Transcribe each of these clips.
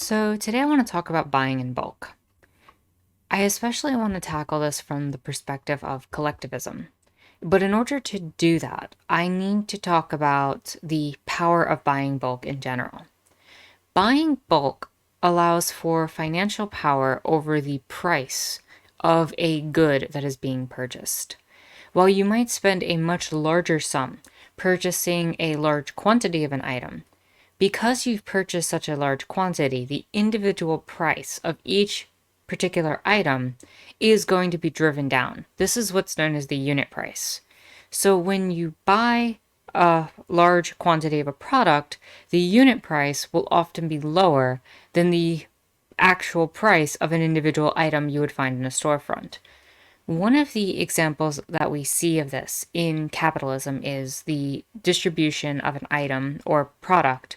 So, today I want to talk about buying in bulk. I especially want to tackle this from the perspective of collectivism. But in order to do that, I need to talk about the power of buying bulk in general. Buying bulk allows for financial power over the price of a good that is being purchased. While you might spend a much larger sum purchasing a large quantity of an item, because you've purchased such a large quantity, the individual price of each particular item is going to be driven down. This is what's known as the unit price. So when you buy a large quantity of a product, the unit price will often be lower than the actual price of an individual item you would find in a storefront. One of the examples that we see of this in capitalism is the distribution of an item or product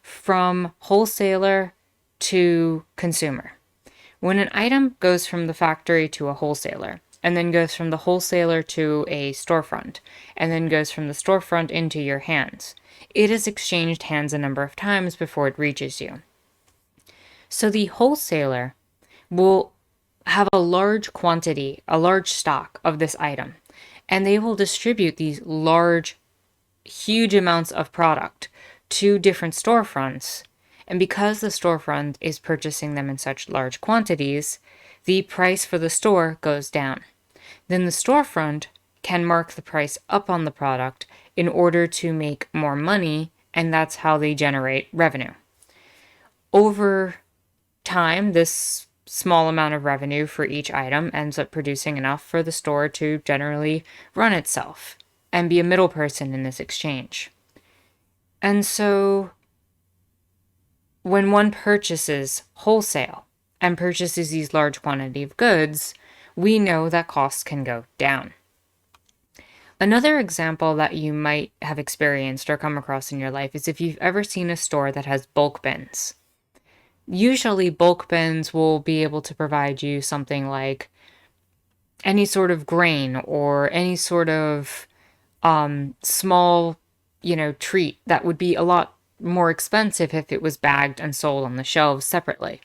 from wholesaler to consumer. When an item goes from the factory to a wholesaler, and then goes from the wholesaler to a storefront, and then goes from the storefront into your hands, it is exchanged hands a number of times before it reaches you. So the wholesaler will have a large quantity, a large stock of this item, and they will distribute these large, huge amounts of product to different storefronts. And because the storefront is purchasing them in such large quantities, the price for the store goes down. Then the storefront can mark the price up on the product in order to make more money, and that's how they generate revenue. Over time, this small amount of revenue for each item ends up producing enough for the store to generally run itself and be a middle person in this exchange. And so when one purchases wholesale and purchases these large quantity of goods, we know that costs can go down. Another example that you might have experienced or come across in your life is if you've ever seen a store that has bulk bins. Usually bulk bins will be able to provide you something like any sort of grain or any sort of small, treat that would be a lot more expensive if it was bagged and sold on the shelves separately.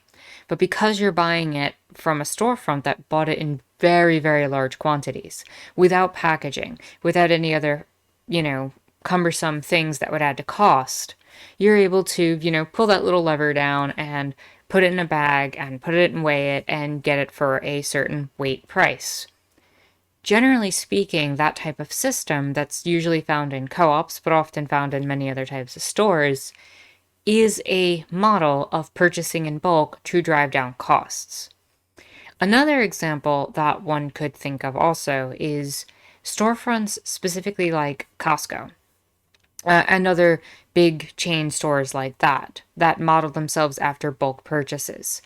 But because you're buying it from a storefront that bought it in very, very large quantities, without packaging, without any other, cumbersome things that would add to cost, you're able to, pull that little lever down and put it in a bag and put it and weigh it and get it for a certain weight price. Generally speaking, that type of system that's usually found in co-ops, but often found in many other types of stores, is a model of purchasing in bulk to drive down costs. Another example that one could think of also is storefronts specifically like Costco. And other big chain stores like that model themselves after bulk purchases.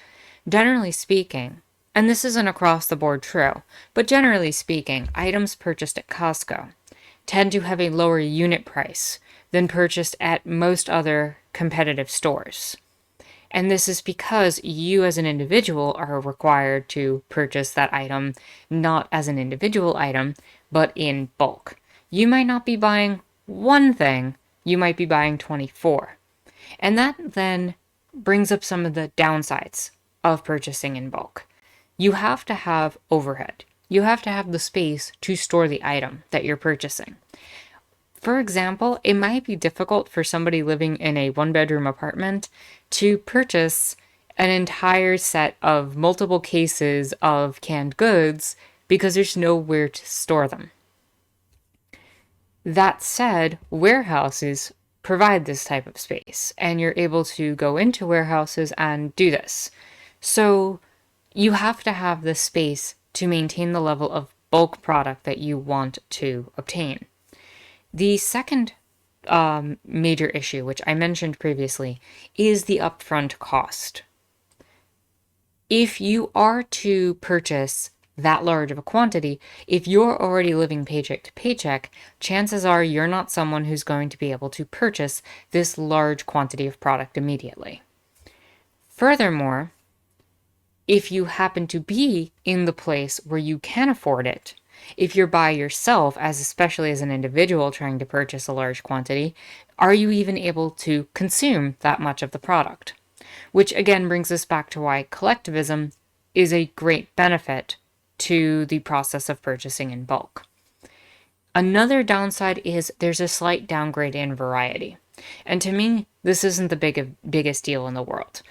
Generally speaking, and this isn't across the board true, but generally speaking, items purchased at Costco tend to have a lower unit price than purchased at most other competitive stores. And this is because you as an individual are required to purchase that item not as an individual item, but in bulk. You might not be buying one thing, you might be buying 24. And that then brings up some of the downsides of purchasing in bulk. You have to have overhead. You have to have the space to store the item that you're purchasing. For example, it might be difficult for somebody living in a one-bedroom apartment to purchase an entire set of multiple cases of canned goods because there's nowhere to store them. That said, warehouses provide this type of space, and you're able to go into warehouses and do this. So you have to have the space to maintain the level of bulk product that you want to obtain. The second major issue, which I mentioned previously, is the upfront cost. If you are to purchase that large of a quantity, if you're already living paycheck to paycheck, chances are you're not someone who's going to be able to purchase this large quantity of product immediately. Furthermore, if you happen to be in the place where you can afford it, if you're by yourself, especially as an individual trying to purchase a large quantity, are you even able to consume that much of the product? which again brings us back to why collectivism is a great benefit to the process of purchasing in bulk. Another downside is there's a slight downgrade in variety. And to me, this isn't the biggest deal in the world.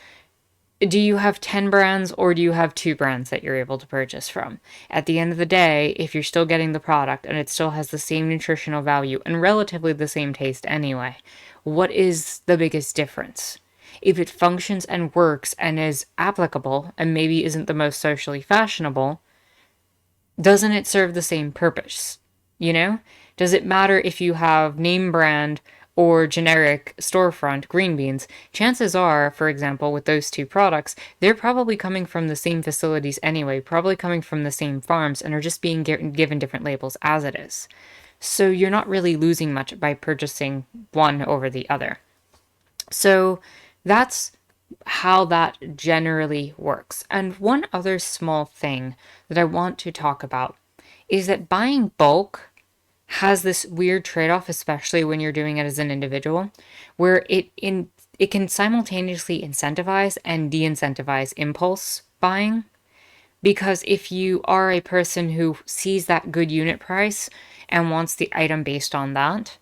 Do you have 10 brands or do you have 2 brands that you're able to purchase from? At the end of the day, if you're still getting the product and it still has the same nutritional value and relatively the same taste anyway, what is the biggest difference? If it functions and works and is applicable and maybe isn't the most socially fashionable, doesn't it serve the same purpose? You know? Does it matter if you have name brand or generic storefront green beans? Chances are, for example, with those 2 products, they're probably coming from the same facilities anyway, probably coming from the same farms, and are just being given different labels as it is. So you're not really losing much by purchasing one over the other. So that's how that generally works. And one other small thing that I want to talk about is that buying bulk has this weird trade-off, especially when you're doing it as an individual, where it can simultaneously incentivize and de-incentivize impulse buying. Because if you are a person who sees that good unit price and wants the item based on that,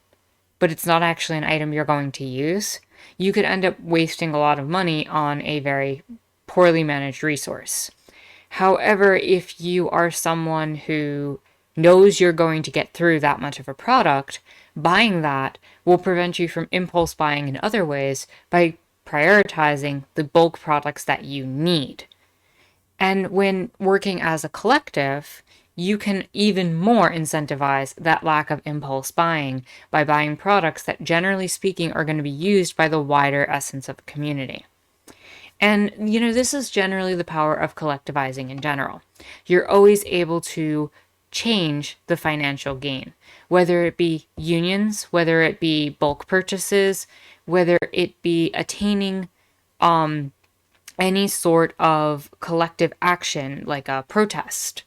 but it's not actually an item you're going to use, you could end up wasting a lot of money on a very poorly managed resource. However, if you are someone who knows you're going to get through that much of a product, buying that will prevent you from impulse buying in other ways by prioritizing the bulk products that you need. And when working as a collective, you can even more incentivize that lack of impulse buying by buying products that, generally speaking, are going to be used by the wider essence of the community. And, this is generally the power of collectivizing in general. You're always able to change the financial gain, whether it be unions, whether it be bulk purchases, whether it be attaining any sort of collective action like a protest,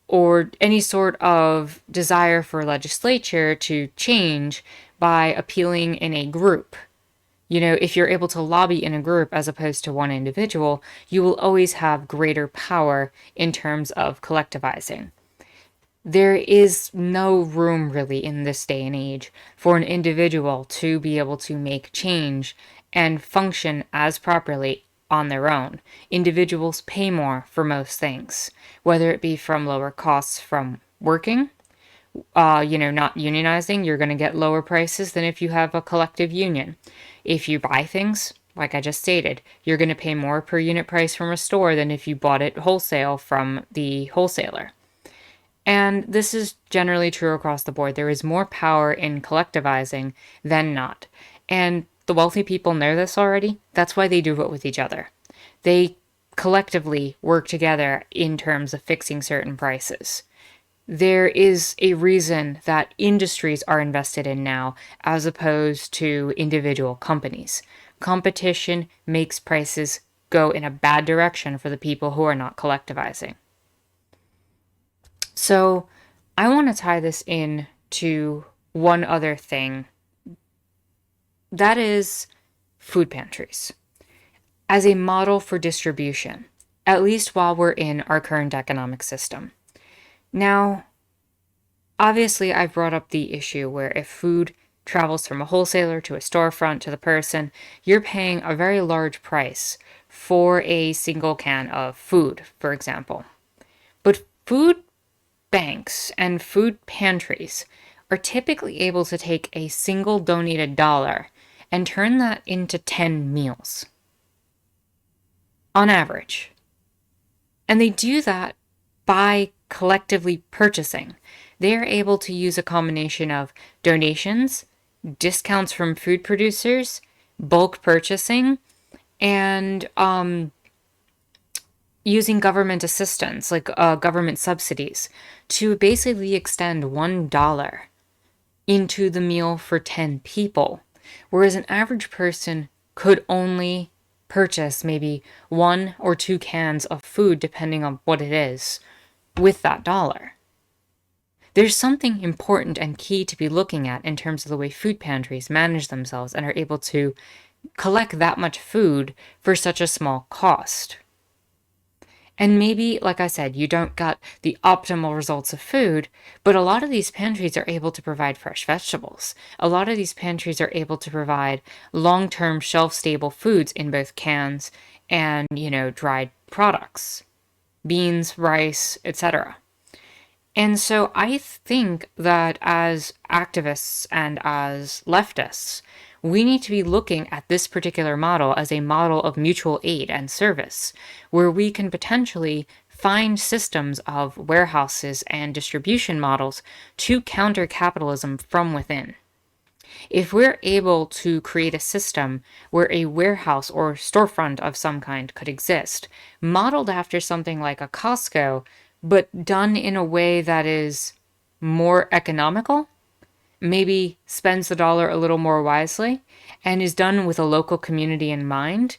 or any sort of desire for legislature to change by appealing in a group. If you're able to lobby in a group as opposed to one individual, you will always have greater power in terms of collectivizing. There is no room really in this day and age for an individual to be able to make change and function as properly on their own. Individuals pay more for most things, whether it be from lower costs from working, not unionizing, you're going to get lower prices than if you have a collective union. If you buy things, like I just stated, you're going to pay more per unit price from a store than if you bought it wholesale from the wholesaler. And this is generally true across the board. There is more power in collectivizing than not. And the wealthy people know this already. That's why they do it with each other. They collectively work together in terms of fixing certain prices. There is a reason that industries are invested in now as opposed to individual companies. Competition makes prices go in a bad direction for the people who are not collectivizing. So I want to tie this in to one other thing. That is food pantries as a model for distribution, at least while we're in our current economic system. Now, obviously, I've brought up the issue where if food travels from a wholesaler to a storefront to the person, you're paying a very large price for a single can of food, for example. But food banks and food pantries are typically able to take a single donated dollar and turn that into 10 meals on average. And they do that by collectively purchasing. They are able to use a combination of donations, discounts from food producers, bulk purchasing, and using government assistance, like government subsidies, to basically extend $1 into the meal for 10 people, whereas an average person could only purchase maybe 1 or 2 cans of food, depending on what it is, with that dollar. There's something important and key to be looking at in terms of the way food pantries manage themselves and are able to collect that much food for such a small cost. And maybe, like I said, you don't get the optimal results of food, but a lot of these pantries are able to provide fresh vegetables. A lot of these pantries are able to provide long-term shelf-stable foods in both cans and, dried products, beans, rice, etc. And so I think that as activists and as leftists, we need to be looking at this particular model as a model of mutual aid and service, where we can potentially find systems of warehouses and distribution models to counter capitalism from within. If we're able to create a system where a warehouse or storefront of some kind could exist, modeled after something like a Costco, but done in a way that is more economical, maybe spends the dollar a little more wisely, and is done with a local community in mind,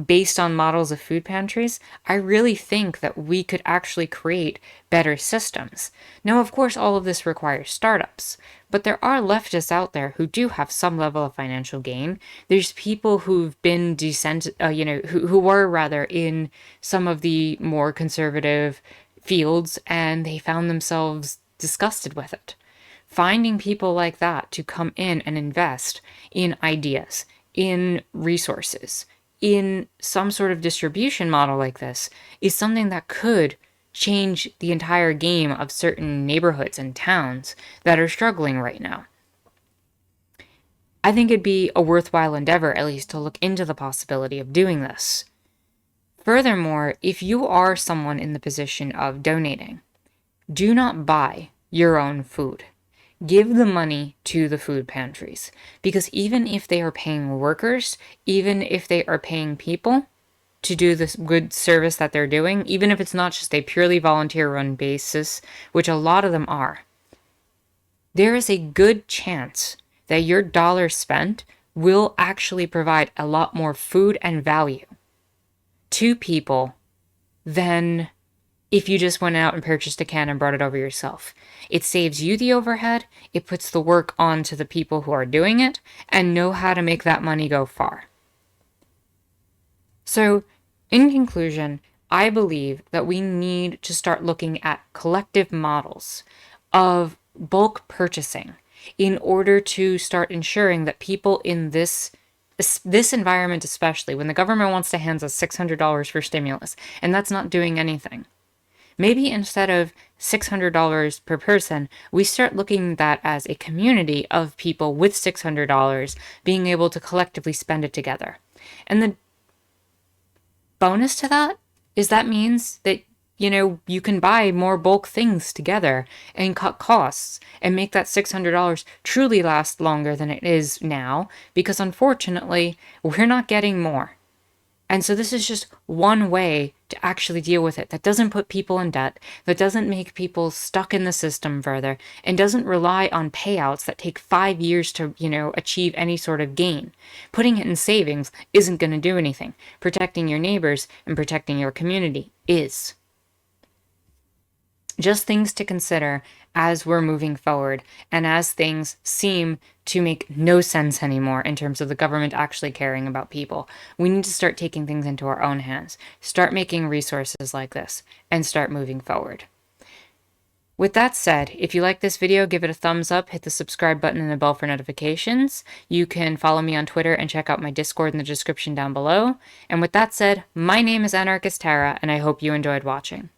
based on models of food pantries, I really think that we could actually create better systems. Now, of course, all of this requires startups, but there are leftists out there who do have some level of financial gain. There's people who've been who were rather in some of the more conservative fields, and they found themselves disgusted with it. Finding people like that to come in and invest in ideas, in resources, in some sort of distribution model like this is something that could change the entire game of certain neighborhoods and towns that are struggling right now. I think it'd be a worthwhile endeavor, at least, to look into the possibility of doing this. Furthermore, if you are someone in the position of donating, do not buy your own food. Give the money to the food pantries, because even if they are paying workers, even if they are paying people to do this good service that they're doing, even if it's not just a purely volunteer run basis, which a lot of them are, there is a good chance that your dollar spent will actually provide a lot more food and value to people than if you just went out and purchased a can and brought it over yourself. It saves you the overhead, it puts the work on to the people who are doing it and know how to make that money go far. So, in conclusion, I believe that we need to start looking at collective models of bulk purchasing in order to start ensuring that people in this environment, especially when the government wants to hand us $600 for stimulus, and that's not doing anything. Maybe instead of $600 per person, we start looking at that as a community of people with $600 being able to collectively spend it together. And the bonus to that is that means that, you can buy more bulk things together and cut costs and make that $600 truly last longer than it is now, because unfortunately, we're not getting more. And so this is just one way to actually deal with it that doesn't put people in debt, that doesn't make people stuck in the system further, and doesn't rely on payouts that take 5 years to, achieve any sort of gain. Putting it in savings isn't going to do anything. Protecting your neighbors and protecting your community is. Just things to consider as we're moving forward and as things seem to make no sense anymore in terms of the government actually caring about people. We need to start taking things into our own hands, start making resources like this, and start moving forward. With that said, if you like this video, give it a thumbs up, hit the subscribe button and the bell for notifications. You can follow me on Twitter and check out my Discord in the description down below. And with that said, my name is Anarchist Tara, and I hope you enjoyed watching.